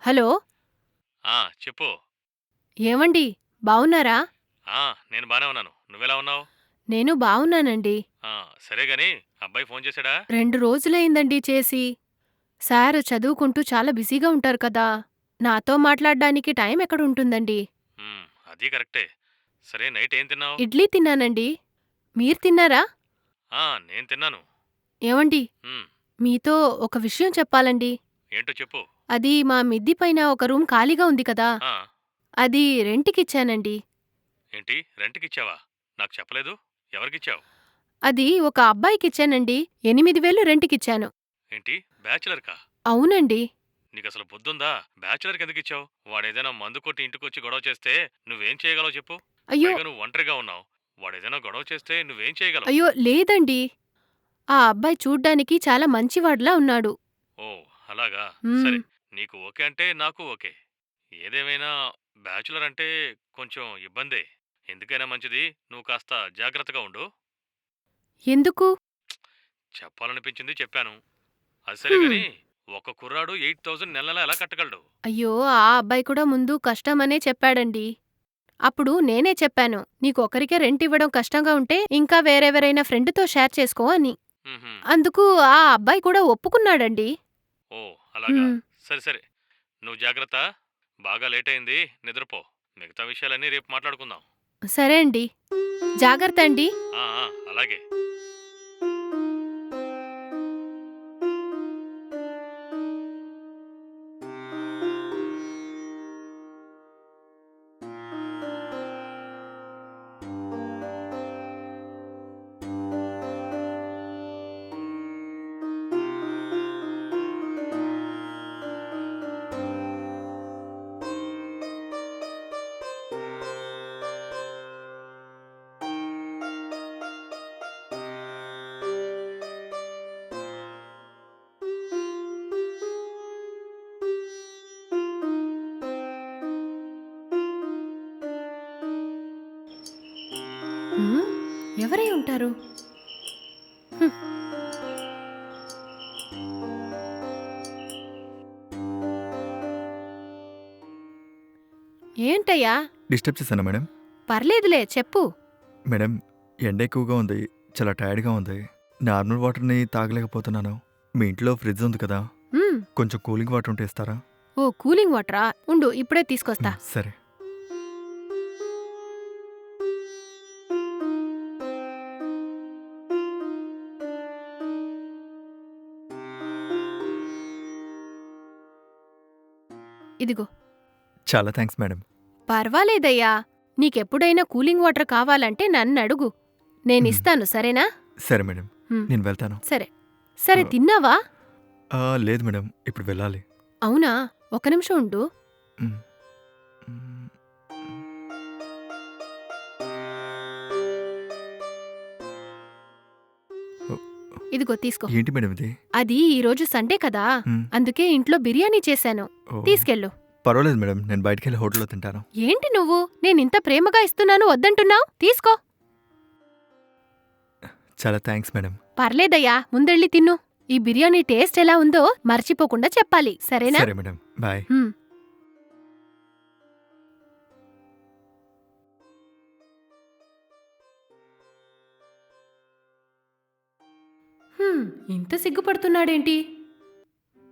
Hello! చెప్పు. ఏవండీ బావున్నారా? ఆ! నేను బానే ఉన్నాను. నువ్వెలా ఉన్నావు? నేను బావున్నానండి. ఆ! సరే గాని అబ్బాయి ఫోను చేశాడా? 2 రోజులయిందండి చేసి. సార్ చదువుకుంటూ చాలా బిజీగా ఉంటారు కదా! నాతో మాట్లాడ్డానికి టైం ఎక్కడుంటుందండి? అది కరెక్టే. సరే నైట్ ఏం తిన్నావు? ఇడ్లీ తిన్నానండి. మీరు తిన్నారా? నేను తిన్నాను. ఏవండీ హ్మ్. మీతో ఒక విషయం చెప్పాలండి. ఏంటో చెప్పు. అది మా మిద్ది పైన ఒక రూమ్ ఖాళీగా ఉంది కదా! ఆ! అది రెంట్‌కిచ్చానండి. ఏంటి రెంట్‌కిచ్చావా? నాకు చెప్పలేదు. ఎవరికిచ్చావు? అది ఒక అబ్బాయికిచ్చానండి. 8,000 రెంట్‌కిచ్చాను. ఏంటి బ్యాచిలర్‌కా? అవునండి. నీకసలు బుద్ధుందా? బ్యాచిలర్‌కెందుకిచ్చావు? వాడేదైనా మందు కొట్టి ఇంటికొచ్చి గొడవ చేస్తే నువ్వేం చేయగలవో చెప్పు? అయ్యో! పైగా నువ్వు ఒంటరిగా ఉన్నావు. వాడేదైనా గొడవ చేస్తే నువ్వేం చేయగలవు? అయ్యో! లేదండి. ఆ అబ్బాయి చూడ్డానికి చాలా మంచివాడిలా ఉన్నాడు. ఓహ్! అలాగా. హ్మ్. సరే. నీకు ఓకే అంటే నాకు ఓకే. ఏదేమైనా బ్యాచిలర్ అంటే కొంచెం ఇబ్బందే. ఎందుకైనా మంచిది నువ్వు కాస్త జాగ్రత్తగా ఉండు. ఎందుకు? చెప్పాలనిపించింది చెప్పాను. అది సరే హ్మ్. గాని ఒక కుర్రాడు 8,000 నెల నెలా ఎలా కట్టగలడు? అయ్యో! ఆ అబ్బాయి కూడా ముందు కష్టమనే చెప్పాడండి. అప్పుడు నేనే చెప్పాను. నీకొక్కరికే రెంట్ ఇవ్వడం కష్టంగా ఉంటే ఇంకా వేరెవరైనా ఫ్రెండ్‌తో షేర్ చేసుకో అని. హుహు. అందుకు ఆ అబ్బాయి కూడా ఒప్పుకున్నాడండి. ఓహ్! అలాగా. హ్మ్. సరే సరే. నువ్వు జాగ్రత్త. బాగా లేట్ అయింది. నిద్రపో. మిగతా విషయాలన్నీ రేపు మాట్లాడుకుందాం. సరే అండి. జాగ్రత్త అండి. అలాగే. హ్మ్. ఎవరై ఉంటారు? హ్మ్. ఏంటయ్యా? డిస్టర్బ్ చేశానా మేడం? పర్లేదులే చెప్పు. మేడం, ఎండ ఎక్కువగా ఉంది. చాలా టైర్డ్‌గా ఉంది. నార్మల్ వాటర్‌ని తాగలేకపోతున్నాను. మీ ఇంట్లో ఫ్రిడ్జ్ ఉంది కదా! హ్మ్. కొంచెం కూలింగ్ వాటర్ ఉంటే ఇస్తారా? ఓ కూలింగ్ వాటరా? ఉండు ఇప్పుడే తీసుకొస్తా. సరే. ఇదిగో. చాలా థాంక్స్ మేడం. పర్వాలేదయ్యా. నీకెప్పుడైనా కూలింగ్ వాటర్ కావాలంటే నన్నడుగు. హ్మ్. నేనిస్తాను సరేనా? సరే మేడం. హ్మ్. నేను వెళ్తాను. సరే. సరే ఆహ్, తిన్నావా? లేదు మేడం. ఇప్పుడు వెళ్ళాలి. అవునా? ఒక నిమిషం ఉండు. హ్మ్. హ్మ్. ఓహ్! ఇదిగో తీసుకో. ఏంటి మేడం ఇది? అది ఈరోజు సండే కదా! హ్మ్. అందుకే ఇంట్లో బిర్యానీ చేశాను. ఓహ్! తీసుకెళ్ళు. పర్వాలేదు మేడం. నేను బయటికెళ్ళి హోటల్‌లో తింటాను. ఏంటి నువ్వు? నేనింత ప్రేమగా ఇస్తున్నాను వద్దంటున్నావు? తీసుకో. చాలా థాంక్స్ మేడం. పర్లేదయ్యా ముందెళ్ళి తిను. ఈ బిర్యానీ టేస్ట్ ఎలా ఉందో మర్చిపోకుండా చెప్పాలి. సరేనా? సరే మేడం. బాయ్. హ్మ్. ఇంత సిగ్గుపడుతున్నాడేంటి?